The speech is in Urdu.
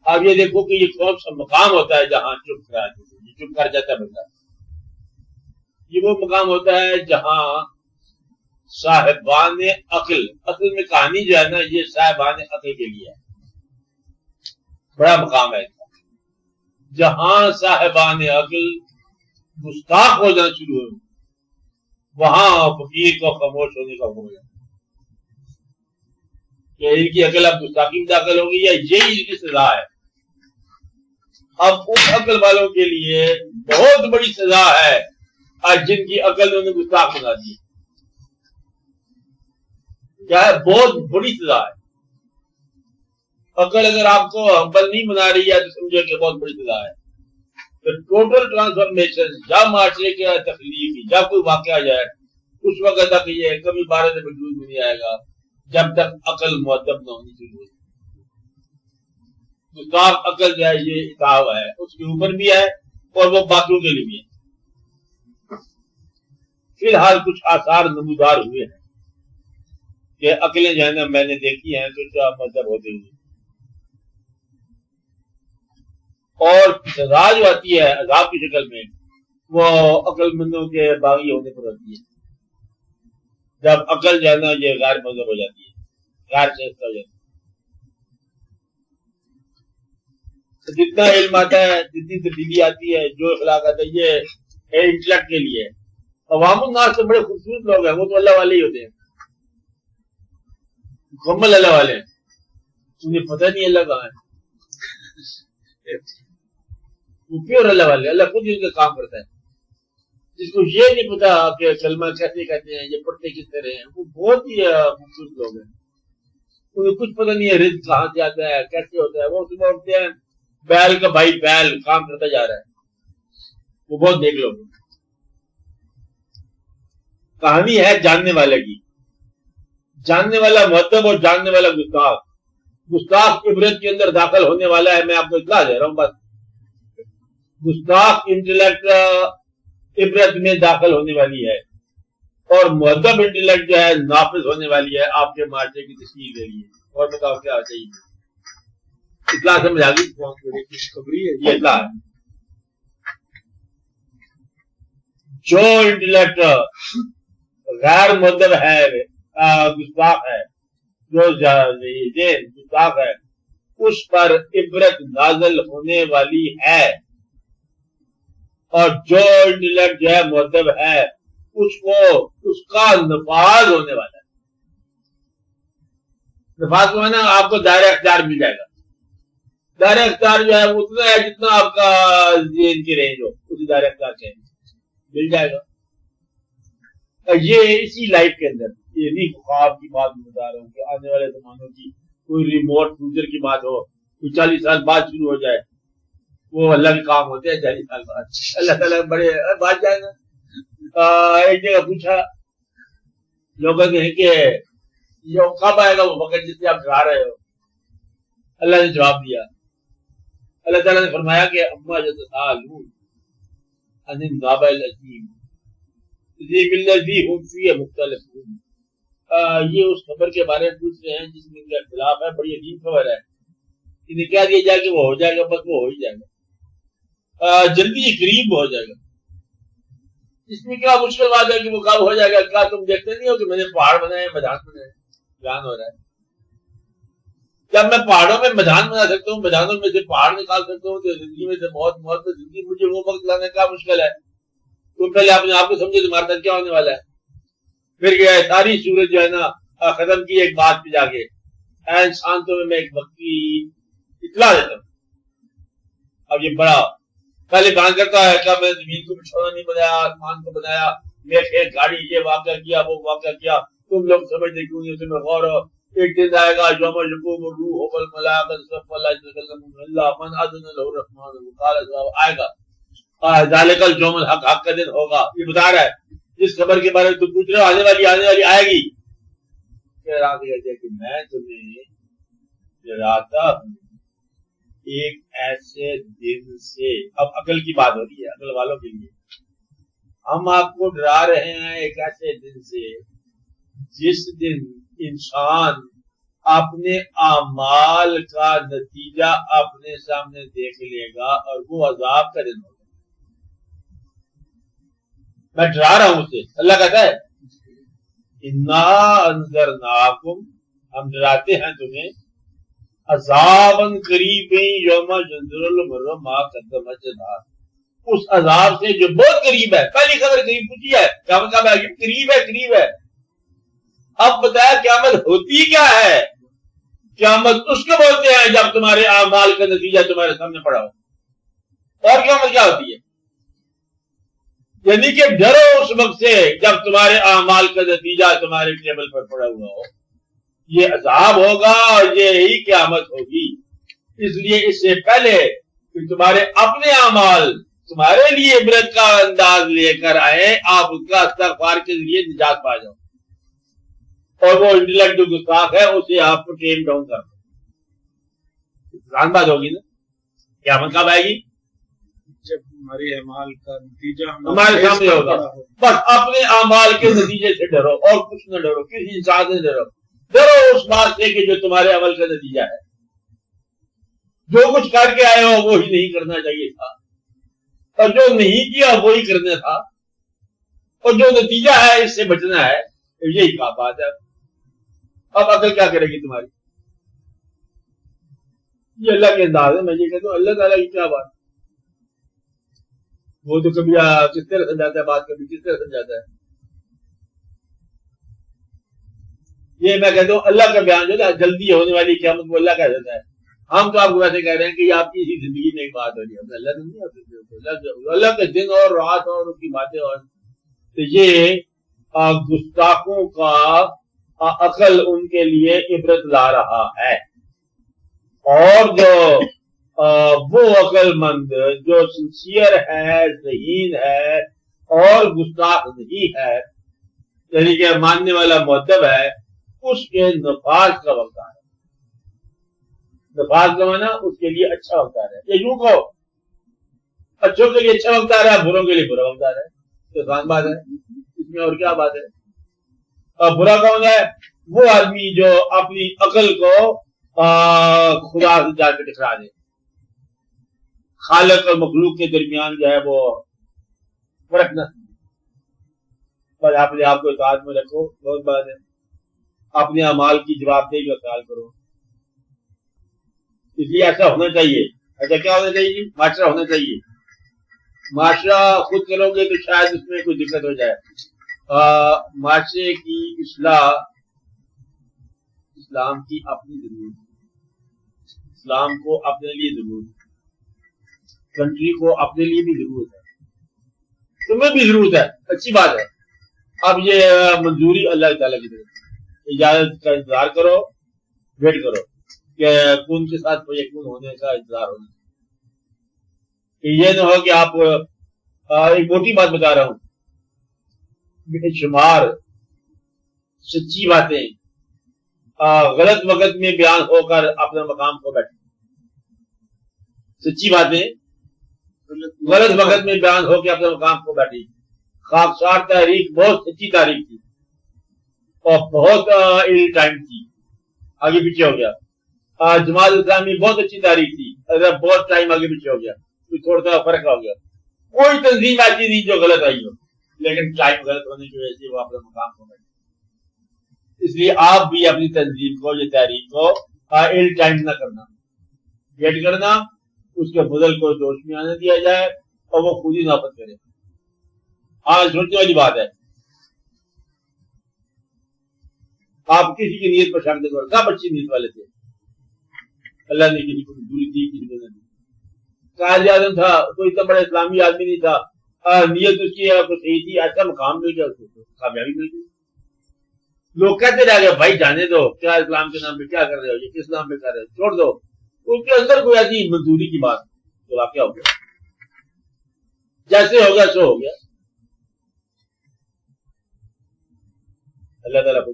آپ یہ دیکھو کہ یہ کون سا مقام ہوتا ہے جہاں چپ کر جاتا ہے بندہ. یہ وہ مقام ہوتا ہے جہاں صاحبان عقل میں کہانی جو ہے نا یہ صاحبان عقل کے لیے ہے. بڑا مقام ہے جہاں صاحبان عقل گستاخ ہو جانا شروع ہو وہاں فقیر کو خاموش ہونے کا ہو جائے کہ ان کی عقل اب گستاخی میں داخل ہوگی یا یہی ان کی سزا ہے. اب ان عقل والوں کے لیے بہت بڑی سزا ہے آج جن کی عقل انہوں نے گستاخ بنا دی. کیا ہے؟ بہت بڑی سزا ہے. عقل اگر آپ کو ہمبل نہیں بنا رہی ہے تو سمجھے کہ بہت بڑی سزا ہے. ٹوٹل ٹرانسفارمیشن یا معاشرے کے تخلیقی جب کوئی واقعہ جائے اس وقت تک یہ کبھی بارے سے وجود میں نہیں آئے گا جب تک عقل مؤدب نہ ہونی چاہیے. گستاخ عقل جو ہے یہ عتاب ہے اس کے اوپر بھی ہے اور وہ باقیوں کے لیے بھی ہے. فی الحال کچھ آثار نمودار ہوئے ہیں کہ عقلیں جو ہے نا میں نے دیکھی ہیں تو کیا مطلب ہوتے ہوئے اور سزا جو آتی ہے عذاب کی شکل میں وہ عقل مندوں کے باغی ہونے پر ہوتی ہے. جب عقل جو ہے نا یہ غیر مذہب ہو جاتی ہے غیر شائستہ ہو جاتی ہے. جتنا علم آتا ہے جتنی تبدیلی آتی ہے جو اخلاق آتا ہے یہ انٹلیکٹ کے لیے. عوام الناس سے بڑے خوبصورت لوگ ہیں وہ تو اللہ والے ہی ہوتے ہیں مکمل اللہ والے ہیں. انہیں پتہ نہیں اللہ کہاں ہے وہ پیور اللہ والے. اللہ خود ان کا کام کرتا ہے. جس کو یہ نہیں پتا کہ کلمہ کیسے کہتے ہیں یہ پڑھتے کس طرح ہیں وہ بہت ہی خوبصورت لوگ ہیں. انہیں کچھ پتہ نہیں ہے رزق کہاں سے آتا ہے کیسے ہوتا ہے. وہ صبح اٹھتے ہیں بیل کا بھائی بیل کام کرتا جا رہا ہے وہ بہت دیکھ لوگ. کہانی ہے جاننے والے کی. جاننے والا مؤدب اور جاننے والا گستاخ. گستاخ عبرت کے اندر داخل ہونے والا ہے. میں آپ کو اطلاع دے رہا ہوں بس. گستاخ انٹلیکٹ عبرت میں داخل ہونے والی ہے اور مؤدب انٹلیکٹ جو ہے نافذ ہونے والی ہے آپ کے معاشرے کی تشکیل کے لیے. اور بتاؤ کیا چاہیے. اطلاع سمجھ آ گئی خبری ہے یہ اطلاع ہے. جو انٹلیکٹ غیر مؤدب ہے گستاخ ہے جو گستاخ ہے اس پر عبرت نازل ہونے والی ہے اور جو انٹلیکٹ جو ہے مؤدب ہے اس کا نفاذ ہونے والا ہے. نفاذ کو ہے نا آپ کو دائرہ اختیار مل جائے گا. دائرہ اختیار جو ہے وہ اتنا ہے جتنا آپ کا ذہن کی رینج ہو اسی دائرہ اختیار کے مل جائے گا. یہ اسی لائف کے اندر یہ نہیں خواب کی بات بتا رہا ہوں کہ آنے والے زمانوں کی کوئی ریموٹ فیوچر کی بات ہو کوئی 40 سال بعد شروع ہو جائے. وہ اللہ کے کام ہوتے ہیں 40 سال بعد. اللہ تعالیٰ بڑے بات جائے نا. ایک جگہ پوچھا لوگوں نے کہ یہ کب آئے گا وہ وقت جس سے آپ ڈرا رہے ہو. اللہ نے جواب دیا. اللہ تعالیٰ نے فرمایا کہ اما یتساءلون عن النبأ العظیم الذی هم فیہ مختلفون. یہ اس خبر کے بارے میں پوچھ رہے ہیں جس میں ان کا اختلاف ہے. بڑی عجیب خبر ہے. انہیں کیا دیا جائے کہ وہ ہو جائے گا بس وہ ہو ہی جائے گا. جلدی قریب ہو جائے گا. اس میں کیا مشکل بات ہے کہ وہ کب ہو جائے گا. کیا تم دیکھتے نہیں ہو کہ میں نے پہاڑ بنائے میدان بنائے جان ہو رہا ہے. جب میں پہاڑوں میں میدان بنا سکتا ہوں میدانوں میں سے پہاڑ نکال سکتا ہوں تو زندگی میں سے بہت تو زندگی مجھے وہ وقت لانے کا مشکل ہے. تو پہلے اپنے آپ کو سمجھے تمہارے ساتھ کیا ہونے والا ہے. پھر کیا ہے ساری سورج جو ہے نا ختم کی ایک بات پہ جا کے انسان تو میں ایک وقت کی اطلاع دیتا ہوں. اب یہ بڑا پہلے بیان کرتا ہے کہ میں زمین کو بچھونا نہیں بنایا آسمان کو بنایا میرے گاڑی یہ واقعہ کیا وہ واقعہ کیا. تم لوگ سمجھتے کیوں نہیں تمہیں غور ہو. ایک دن آئے گا یوم یقوم الروح والملائکۃ صفا لا یتکلمون الا من اذن له الرحمن وقال صوابا. آئے گا ذالک اليوم الحق. حق کا دن ہوگا. یہ بتا رہا ہے جس خبر کے بارے میں تم پوچھ رہے ہو آنے والی آئے گی. پھر آگے کہتے ہیں کہ میں تمہیں ڈراتا ہوں ایک ایسے دن سے. اب عقل کی بات ہو رہی ہے عقل والوں کے لیے. ہم آپ کو ڈرا رہے ہیں ایک ایسے دن سے جس دن انسان اپنے اعمال کا نتیجہ اپنے سامنے دیکھ لے گا اور وہ عذاب کا دن ہوگا. میں ڈرا رہا ہوں اسے. اللہ کہتا ہے انا انذرناکم، ہم ڈراتے ہیں تمہیں، عذاباً قریب یوم ينظر المرء ما قدمت یداہ، اس عذاب سے جو بہت قریب ہے. پہلی خبر قریب پوچھی ہے، قیامت کب آئے گی؟ قریب ہے، قریب ہے. اب بتایا قیامت ہوتی کیا ہے؟ قیامت اس کو بولتے ہیں جب تمہارے اعمال کا نتیجہ تمہارے سامنے پڑا ہو. اور قیامت کیا ہوتی ہے؟ یعنی کہ ڈرو اس وقت سے جب تمہارے اعمال کا نتیجہ تمہارے ٹیبل پر پڑا ہوا ہو. یہ عذاب ہوگا اور یہی قیامت ہوگی. اس لیے اس سے پہلے کہ تمہارے اپنے اعمال تمہارے لیے عبرت کا انداز لے کر آئے، آپ اس کا استغفار کے ذریعے نجات پا جاؤ. اور وہ انٹلیکٹ جو گستاخ ہے اسے آپ کو ٹیم ڈاؤن کر دو. بات ہوگی نا. قیامت کب آئے گی؟ جب ہمارے اعمال کا نتیجہ ہمارے سامنے ہوگا. بس اپنے اعمال کے نتیجے سے ڈرو اور کچھ نہ ڈرو، کسی انسان سے ڈرو. ڈرو اس بات سے کہ جو تمہارے عمل کا نتیجہ ہے. جو کچھ کر کے آئے ہو وہی نہیں کرنا چاہیے تھا، اور جو نہیں کیا وہی کرنا تھا، اور جو نتیجہ ہے اس سے بچنا ہے. یہی کا بات ہے. اب عقل کیا کرے گی تمہاری؟ یہ اللہ کے انداز ہے. میں یہ کہتا ہوں اللہ تعالیٰ کی کیا بات. وہ تو کبھی کس طرح سمجھاتا ہے بات، کبھی کس طرح سمجھاتا ہے. یہ میں کہتا ہوں اللہ کا بیان جو ہے جلدی ہونے والی قیامت وہ اللہ کہہ دیتا ہے. ہم تو آپ کو ویسے کہہ رہے ہیں کہ آپ کی اسی زندگی میں ایک بات ہو رہی ہے. اللہ نہیں ہوتی، اللہ کے دن اور رات اور اس کی باتیں. اور تو یہ گستاخوں کا عقل ان کے لیے عبرت لا رہا ہے. اور جو وہ عقل مند جو سنسیئر ہے، ذہین ہے اور گستاخ نہیں ہے، یعنی کہ ماننے والا مؤدب ہے، اس کے نفاذ کا وقت ہے. نفاذ کا معنی اس کے لیے اچھا وقت آ رہا ہے. یہ یوں کہو اچھوں کے لیے اچھا وقت آ رہا ہے، بروں کے لیے برا وقت آ رہا ہے. تو آسان بات ہے، اس میں اور کیا بات ہے. اور برا کون ہے؟ وہ آدمی جو اپنی عقل کو خدا سے جا کے ٹکرا دے. خالق اور مخلوق کے درمیان جو ہے وہ فرق نہ. پر اپنے آپ کو اطاعت میں رکھو. بہت بات ہے. اپنے اعمال کی جواب دہی کا خیال کرو. اس لیے ایسا ہونا چاہیے. ایسا کیا ہونا چاہیے؟ معاشرہ ہونا چاہیے. معاشرہ خود کرو گے تو شاید اس میں کوئی دقت ہو جائے. معاشرے کی اصلاح اسلام کی اپنی ضرورت ہے. اسلام کو اپنے لیے ضرورت ہے. کنٹری کو اپنے لیے بھی ضرورت ہے. تمہیں بھی ضرورت ہے. اچھی بات ہے. اب یہ منظوری اللہ تعالیٰ کی طرف. اجازت کا انتظار کرو، ویٹ کرو کہ کون کے ساتھ کوئی یقین ہونے کا انتظار ہونا. یہ نہ ہو کہ آپ ایک موٹی بات بتا رہا ہوں، بے شمار سچی باتیں غلط وقت میں بیان ہو کر اپنا مقام کھو بیٹھے. سچی باتیں غلط وقت میں بیان ہو کے اپنا مقام کھو بیٹھی. خاکسار تحریک بہت سچی تاریخ تھی اور بہت ایل ٹائم تھی، آگے پیچھے ہو گیا. جماعت اسلامی بہت اچھی تاریخ تھی، بہت ٹائم آگے پیچھے ہو گیا. تھوڑا سا فرق ہو گیا. کوئی تنظیم ایسی نہیں جو غلط آئی ہو، لیکن ٹائم غلط ہونے کی وجہ سے وہ اپنا مقام کھو بیٹھی. اس لیے آپ بھی اپنی تنظیم کو، یہ تحریک کو ایل ٹائم نہ کرنا، ویٹ کرنا. اس کے بدل کو جوش میں آنے دیا جائے اور وہ خود ہی نافذ کرے. ہاں سوچنے والی بات ہے. آپ کسی کی نیت پر شک نہ کرو. سب اچھی نیت والے تھے. اللہ نے کسی کو دوری دی، کسی کو نہ دی. قائد اعظم تھا، کوئی اتنا بڑا اسلامی آدمی نہیں تھا. نیت اس کی صحیح تھی، ایسا مقام مل گیا، اس کو کامیابی مل گئی. لوگ کہتے رہ گئے بھائی جانے دو، کیا اسلام کے نام پہ کیا کر رہے ہو، یہ کس نام پہ کر رہے ہو، چھوڑ دو. اس کے اندر کوئی ایسی منظوری کی بات تو واقعہ ہو گیا. جیسے ہو گیا سو ہو گیا. اللہ تعالیٰ کو